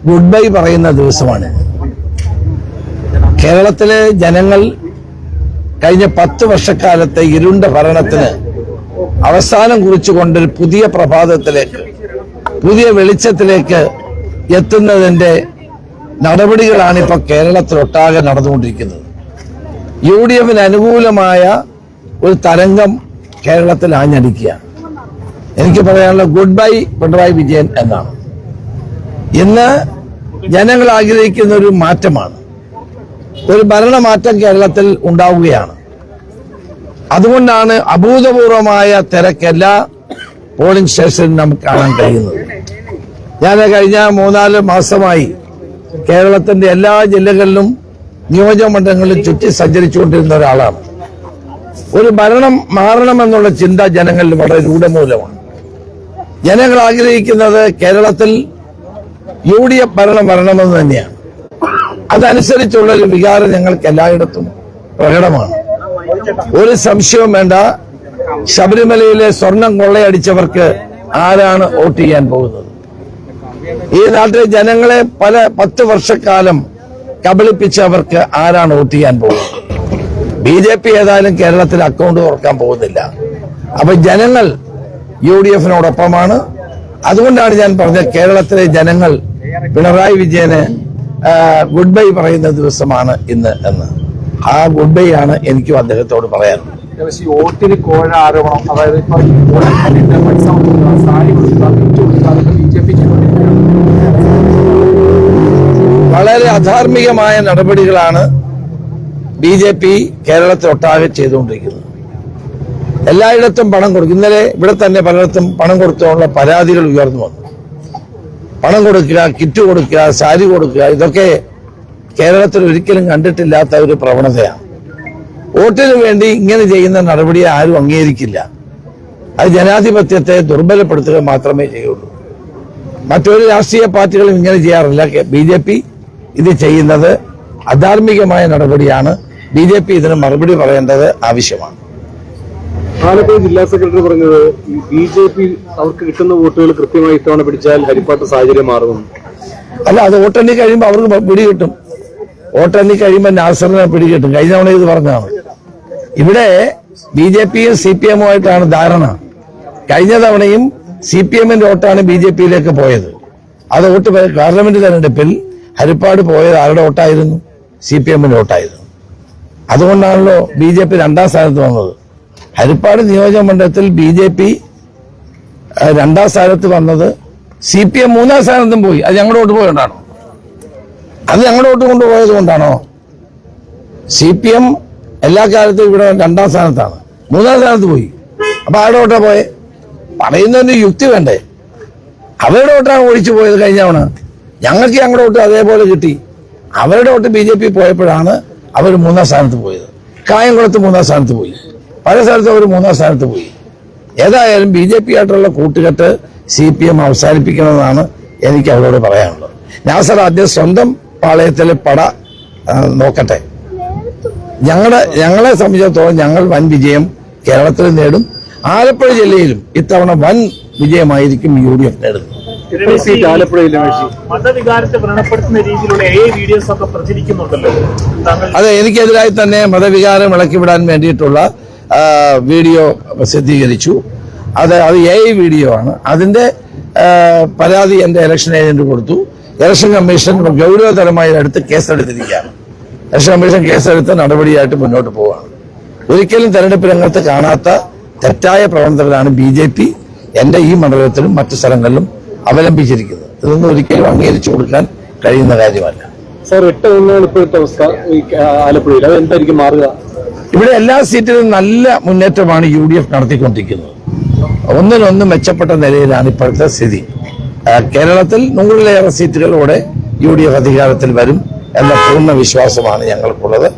Good bye പറയുന്ന ദിവസമാണ്. കേരളത്തിലെ ജനങ്ങൾ കഴിഞ്ഞ 10 വർഷക്കാലത്തെ ഇരുണ്ട ഭരണത്തിന് അവസാനം കുറിച്ചുകൊണ്ടൊരു പുതിയ പ്രഭാതത്തിലേക്ക്, പുതിയ വെളിച്ചത്തിലേക്ക് എത്തുന്നതിന്റെ നടപടികളാണ് ഇപ്പോൾ കേരളത്തിലൊട്ടാകെ നടന്നുകൊണ്ടിരിക്കുന്നത്. UDF അനുകൂലമായ ഒരു തരംഗം കേരളത്തിൽ ആഞ്ഞടിക്കുക. എനിക്ക് പറയാനുള്ള ഗുഡ് ബൈ പിണറായി വിജയൻ എന്നാണ്. ഇന്ന് ജനങ്ങൾ ആഗ്രഹിക്കുന്ന ഒരു മാറ്റമാണ്, ഒരു ഭരണമാറ്റം കേരളത്തിൽ ഉണ്ടാവുകയാണ്. അതുകൊണ്ടാണ് അഭൂതപൂർവമായ തിരക്ക് എല്ലാ പോളിംഗ് സ്റ്റേഷനിലും നമുക്ക് കാണാൻ കഴിയുന്നത്. ഞാൻ കഴിഞ്ഞ 3-4 മാസമായി കേരളത്തിന്റെ എല്ലാ ജില്ലകളിലും നിയോജകമണ്ഡലങ്ങളിലും ചുറ്റി സഞ്ചരിച്ചുകൊണ്ടിരുന്ന ഒരാളാണ്. ഒരു ഭരണം മാറണമെന്നുള്ള ചിന്ത ജനങ്ങളിൽ വളരെ രൂഢമൂലമാണ്. ജനങ്ങൾ ആഗ്രഹിക്കുന്നത് കേരളത്തിൽ UDF ഭരണം വരണമെന്ന് തന്നെയാണ്. അതനുസരിച്ചുള്ള ഒരു വികാരം ഞങ്ങൾക്ക് എല്ലായിടത്തും പ്രകടമാണ്. ഒരു സംശയവും വേണ്ട, ശബരിമലയിലെ സ്വർണം കൊള്ളയടിച്ചവർക്ക് ആരാണ് വോട്ട് ചെയ്യാൻ പോകുന്നത്? ഈ നാട്ടിലെ ജനങ്ങളെ 10 വർഷക്കാലം കബളിപ്പിച്ചവർക്ക് ആരാണ് വോട്ട് ചെയ്യാൻ പോകുന്നത്? BJP ഏതായാലും കേരളത്തിൽ അക്കൗണ്ട് തുറക്കാൻ പോകുന്നില്ല. അപ്പൊ ജനങ്ങൾ UDFനോടൊപ്പമാണ്. അതുകൊണ്ടാണ് ഞാൻ പറഞ്ഞത് കേരളത്തിലെ ജനങ്ങൾ പിണറായി വിജയന് ഗുഡ് ബൈ പറയുന്ന ദിവസമാണ് ഇന്ന് എന്ന്. ആ ഗുഡ് ബൈ ആണ് എനിക്കും അദ്ദേഹത്തോട് പറയാനുള്ളത്. വോട്ടിന് കോഴ ആരോപണം, അതായത് വളരെ അധാർമികമായ നടപടികളാണ് BJP കേരളത്തിലൊട്ടാകെ ചെയ്തുകൊണ്ടിരിക്കുന്നത്. എല്ലായിടത്തും പണം കൊടുക്കും. ഇന്നലെ ഇവിടെ തന്നെ പലയിടത്തും പണം കൊടുത്തുള്ള പരാതികൾ ഉയർന്നു വന്നു. പണം കൊടുക്കുക, കിറ്റ് കൊടുക്കുക, സാരി കൊടുക്കുക, ഇതൊക്കെ കേരളത്തിൽ ഒരിക്കലും കണ്ടിട്ടില്ലാത്ത ഒരു പ്രവണതയാണ്. വോട്ടിന് വേണ്ടി ഇങ്ങനെ ചെയ്യുന്ന നടപടിയെ ആരും അംഗീകരിക്കില്ല. അത് ജനാധിപത്യത്തെ ദുർബലപ്പെടുത്തുക മാത്രമേ ചെയ്യുള്ളൂ. മറ്റൊരു രാഷ്ട്രീയ പാർട്ടികളും ഇങ്ങനെ ചെയ്യാറില്ല. BJP ഇത് ചെയ്യുന്നത് അധാർമികമായ നടപടിയാണ്. BJP ഇതിന് മറുപടി പറയേണ്ടത് ആവശ്യമാണ്. ആലപ്പുഴ ജില്ലാ സെക്രട്ടറി പറഞ്ഞത് BJP അവർക്ക് കിട്ടുന്ന വോട്ടുകൾ കൃത്യമായി ഇത്തവണ പിടിച്ചാൽ ഹരിപ്പാട്ട് സാഹചര്യം മാറും. അല്ല, അത് വോട്ടെണ്ണി കഴിയുമ്പോൾ അവർക്ക് പിടികിട്ടും. വോട്ടെണ്ണി കഴിയുമ്പോൾ നാസറിനെ പിടികിട്ടും. കഴിഞ്ഞ തവണ ഇത് പറഞ്ഞതാണ്. ഇവിടെ BJPയും CPM-ഉമായിട്ടാണ് ധാരണ. കഴിഞ്ഞ തവണയും CPM-ന്റെ വോട്ടാണ് BJPയിലേക്ക് പോയത്. അത് വോട്ട് പാർലമെന്റ് തെരഞ്ഞെടുപ്പിൽ ഹരിപ്പാട് പോയത് ആരുടെ വോട്ടായിരുന്നു? CPM-ന്റെ വോട്ടായിരുന്നു. അതുകൊണ്ടാണല്ലോ BJP 2ാം സ്ഥാനത്ത് വന്നത്. ഹരിപ്പാട് നിയോജകമണ്ഡലത്തിൽ BJP 2ാം സ്ഥാനത്ത് വന്നത്, CPM 3ാം സ്ഥാനത്തും പോയി. അത് ഞങ്ങളുടെ വോട്ട് പോയതുകൊണ്ടാണോ? അത് ഞങ്ങളുടെ വോട്ട് കൊണ്ടുപോയത് കൊണ്ടാണോ? CPM എല്ലാ കാലത്തും ഇവിടെ 2ാം സ്ഥാനത്താണ്, 3ാം സ്ഥാനത്ത് പോയി. അപ്പൊ ആരുടെ വോട്ടാ പോയെ? പറയുന്നതിന് യുക്തി വേണ്ടേ? അവരുടെ വോട്ടാണ് ഒഴിച്ചു പോയത് കഴിഞ്ഞ തവണ. ഞങ്ങൾക്ക് ഞങ്ങളുടെ വോട്ട് അതേപോലെ കിട്ടി. അവരുടെ വോട്ട് BJP പോയപ്പോഴാണ് അവർ 3ാം സ്ഥാനത്ത് പോയത്. കായംകുളത്ത് 3ാം സ്ഥാനത്ത് പോയി. പല സ്ഥലത്തും അവർ 3ാം സ്ഥാനത്ത് പോയി. ഏതായാലും BJP ആയിട്ടുള്ള കൂട്ടുകെട്ട് CPM അവസാനിപ്പിക്കണമെന്നാണ് എനിക്ക് അവരോട് പറയാനുള്ളത്. നാസർ ആദ്യം സ്വന്തം പാളയത്തിലെ പട നോക്കട്ടെ. ഞങ്ങളെ സംബന്ധിച്ചിടത്തോളം ഞങ്ങൾ വൻ വിജയം കേരളത്തിൽ നേടും. ആലപ്പുഴ ജില്ലയിലും ഇത്തവണ വൻ വിജയമായിരിക്കും UDF നേടുന്നത്. മതവികാരത്തെ വ്രണപ്പെടുത്തുന്ന രീതിയിലുള്ള വീഡിയോസ് ഒക്കെ പ്രചരിക്കുന്നുണ്ടല്ലോ. അതെ, എനിക്കെതിരായി തന്നെ മതവികാരം ഇളക്കിവിടാൻ വേണ്ടിയിട്ടുള്ള വീഡിയോ പ്രസിദ്ധീകരിച്ചു. അത് AI വീഡിയോ ആണ്. അതിന്റെ പരാതി എന്റെ ഇലക്ഷൻ ഏജന്റ് കൊടുത്തു. ഇലക്ഷൻ കമ്മീഷൻ ഗൗരവതരമായി എടുത്ത് കേസെടുത്തിരിക്കുകയാണ്. ഇലക്ഷൻ കമ്മീഷൻ കേസെടുത്ത് നടപടിയായിട്ട് മുന്നോട്ട് പോവുകയാണ്. ഒരിക്കലും തെരഞ്ഞെടുപ്പ് രംഗത്ത് കാണാത്ത തെറ്റായ പ്രവണതകളാണ് BJP എന്റെ ഈ മണ്ഡലത്തിലും മറ്റു സ്ഥലങ്ങളിലും അവലംബിച്ചിരിക്കുന്നത്. ഇതൊന്നും ഒരിക്കലും അംഗീകരിച്ചു കൊടുക്കാൻ കഴിയുന്ന കാര്യമല്ല. സാർ, 8-1 ഇപ്പോഴത്തെ അവസ്ഥ ആലപ്പുഴയിൽ, അത് എന്തായിരിക്കും മാറുക? ഇവിടെ എല്ലാ സീറ്റിലും നല്ല മുന്നേറ്റമാണ് UDF നടത്തിക്കൊണ്ടിരിക്കുന്നത്. ഒന്നിനൊന്ന് മെച്ചപ്പെട്ട നിലയിലാണ് ഇപ്പോഴത്തെ സ്ഥിതി. കേരളത്തിൽ 100-ലേറെ സീറ്റുകളോടെ UDF അധികാരത്തിൽ വരും എന്ന പൂർണ്ണ വിശ്വാസമാണ് ഞങ്ങൾക്കുള്ളത്.